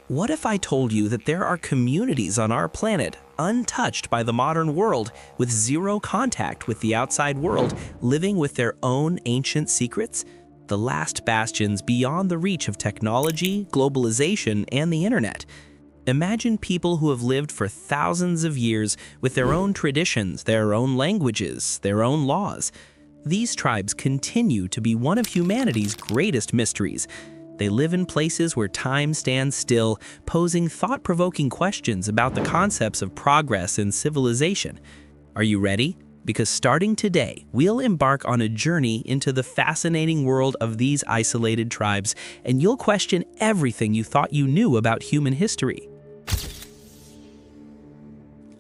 What if I told you that there are communities on our planet untouched by the modern world, with zero contact with the outside world, living with their own ancient secrets? The last bastions beyond the reach of technology, globalization, and the internet. Imagine people who have lived for thousands of years with their own traditions, their own languages, their own laws. These tribes continue to be one of humanity's greatest mysteries. They live in places where time stands still, posing thought-provoking questions about the concepts of progress and civilization. Are you ready? Because starting today, we'll embark on a journey into the fascinating world of these isolated tribes, and you'll question everything you thought you knew about human history.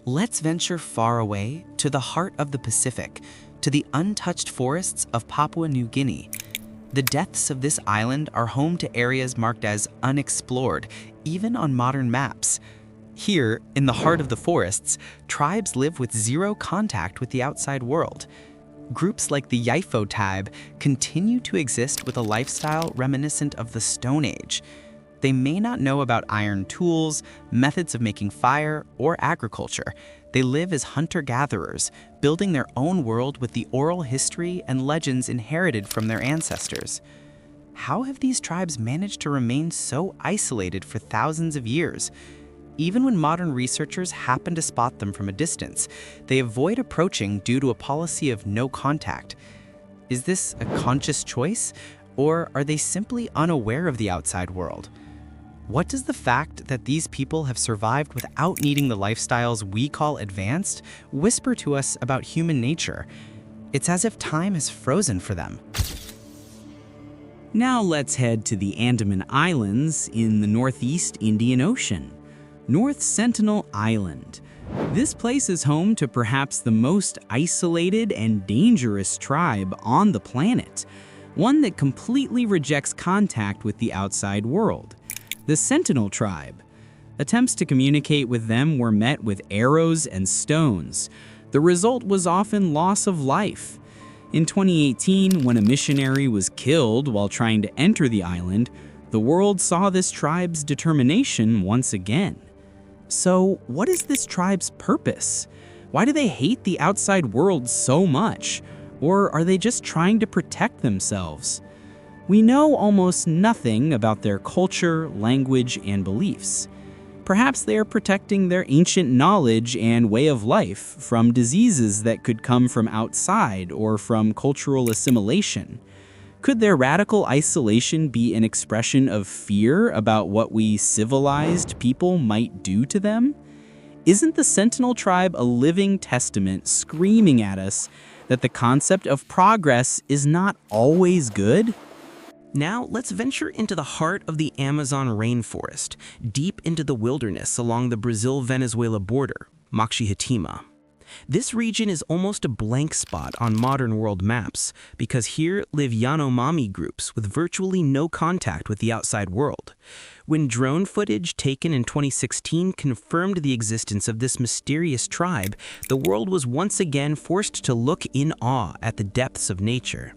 Let's venture far away to the heart of the Pacific, to the untouched forests of Papua New Guinea. The depths of this island are home to areas marked as unexplored, even on modern maps. Here, in the heart of the forests, tribes live with zero contact with the outside world. Groups like the Yaifo tribe continue to exist with a lifestyle reminiscent of the Stone Age. They may not know about iron tools, methods of making fire, or agriculture. They live as hunter-gatherers, building their own world with the oral history and legends inherited from their ancestors. How have these tribes managed to remain so isolated for thousands of years? Even when modern researchers happen to spot them from a distance, they avoid approaching due to a policy of no contact. Is this a conscious choice, or are they simply unaware of the outside world? What does the fact that these people have survived without needing the lifestyles we call advanced whisper to us about human nature? It's as if time has frozen for them. Now let's head to the Andaman Islands in the Northeast Indian Ocean. North Sentinel Island. This place is home to perhaps the most isolated and dangerous tribe on the planet, one that completely rejects contact with the outside world. The Sentinel tribe. Attempts to communicate with them were met with arrows and stones. The result was often loss of life. In 2018, when a missionary was killed while trying to enter the island, the world saw this tribe's determination once again. So, what is this tribe's purpose? Why do they hate the outside world so much? Or are they just trying to protect themselves? We know almost nothing about their culture, language, and beliefs. Perhaps they are protecting their ancient knowledge and way of life from diseases that could come from outside or from cultural assimilation. Could their radical isolation be an expression of fear about what we civilized people might do to them? Isn't the Sentinel tribe a living testament screaming at us that the concept of progress is not always good? Now, let's venture into the heart of the Amazon rainforest, deep into the wilderness along the Brazil-Venezuela border, Machihtima. This region is almost a blank spot on modern world maps because here live Yanomami groups with virtually no contact with the outside world. When drone footage taken in 2016 confirmed the existence of this mysterious tribe, the world was once again forced to look in awe at the depths of nature.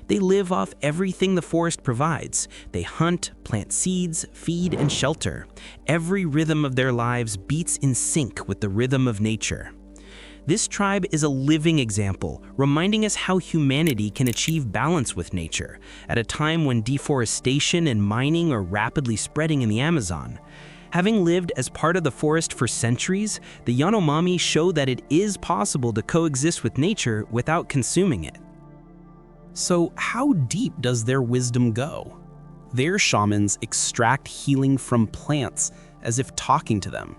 They live off everything the forest provides. They hunt, plant seeds, feed, and shelter. Every rhythm of their lives beats in sync with the rhythm of nature. This tribe is a living example, reminding us how humanity can achieve balance with nature at a time when deforestation and mining are rapidly spreading in the Amazon. Having lived as part of the forest for centuries, the Yanomami show that it is possible to coexist with nature without consuming it. So how deep does their wisdom go? Their shamans extract healing from plants as if talking to them.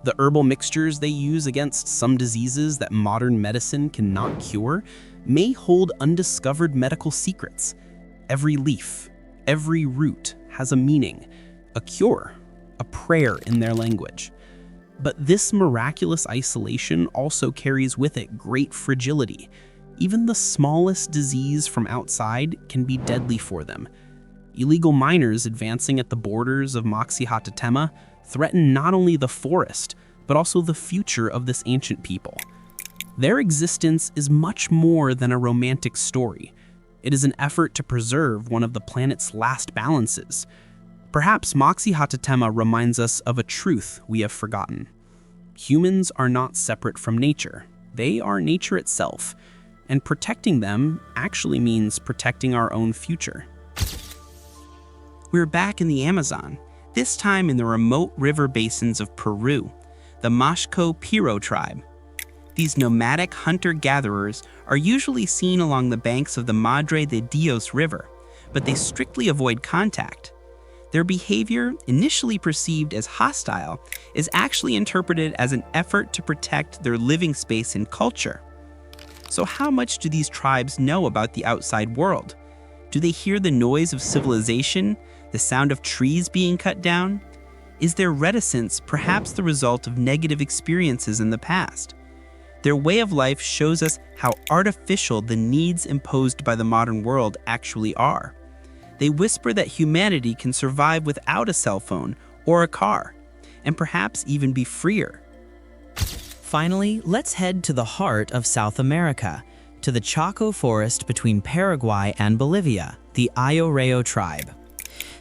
The herbal mixtures they use against some diseases that modern medicine cannot cure may hold undiscovered medical secrets. Every leaf, every root has a meaning, a cure, a prayer in their language. But this miraculous isolation also carries with it great fragility. Even the smallest disease from outside can be deadly for them. Illegal miners advancing at the borders of Machihtima threaten not only the forest, but also the future of this ancient people. Their existence is much more than a romantic story. It is an effort to preserve one of the planet's last balances. Perhaps Moxie Hatatema reminds us of a truth we have forgotten. Humans are not separate from nature. They are nature itself, and protecting them actually means protecting our own future. We're back in the Amazon, this time in the remote river basins of Peru, the Mashco Piro tribe. These nomadic hunter-gatherers are usually seen along the banks of the Madre de Dios River, but they strictly avoid contact. Their behavior, initially perceived as hostile, is actually interpreted as an effort to protect their living space and culture. So how much do these tribes know about the outside world? Do they hear the noise of civilization, the sound of trees being cut down? Is their reticence perhaps the result of negative experiences in the past? Their way of life shows us how artificial the needs imposed by the modern world actually are. They whisper that humanity can survive without a cell phone or a car, and perhaps even be freer. Finally, let's head to the heart of South America, to the Chaco forest between Paraguay and Bolivia, the Ayoreo tribe.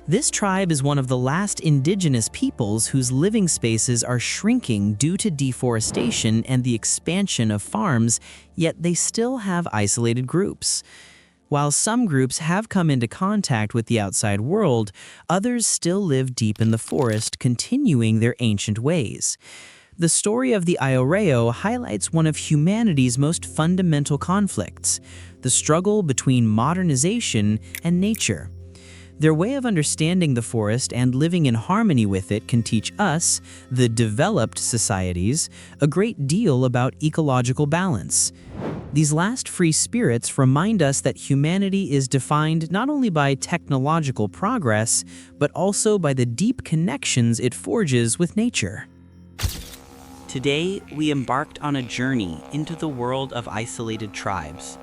This tribe is one of the last indigenous peoples whose living spaces are shrinking due to deforestation and the expansion of farms, yet they still have isolated groups. While some groups have come into contact with the outside world, others still live deep in the forest, continuing their ancient ways. The story of the Ayoreo highlights one of humanity's most fundamental conflicts, the struggle between modernization and nature. Their way of understanding the forest and living in harmony with it can teach us, the developed societies, a great deal about ecological balance. These last free spirits remind us that humanity is defined not only by technological progress, but also by the deep connections it forges with nature. Today, we embarked on a journey into the world of isolated tribes.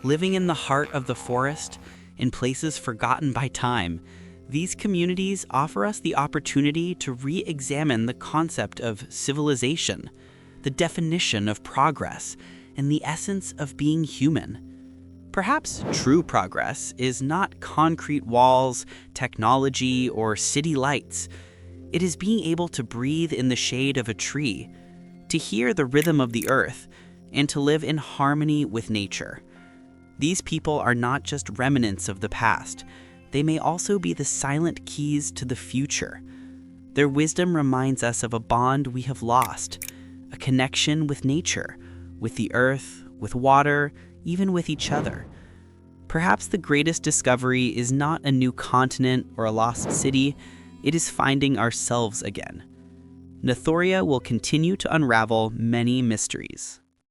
Living in the heart of the forest, in places forgotten by time, these communities offer us the opportunity to re-examine the concept of civilization, the definition of progress, and the essence of being human. Perhaps true progress is not concrete walls, technology, or city lights. It is being able to breathe in the shade of a tree, to hear the rhythm of the earth, and to live in harmony with nature. These people are not just remnants of the past. They may also be the silent keys to the future. Their wisdom reminds us of a bond we have lost, a connection with nature, with the earth, with water, even with each other. Perhaps the greatest discovery is not a new continent or a lost city, it is finding ourselves again. Nethoria will continue to unravel many mysteries.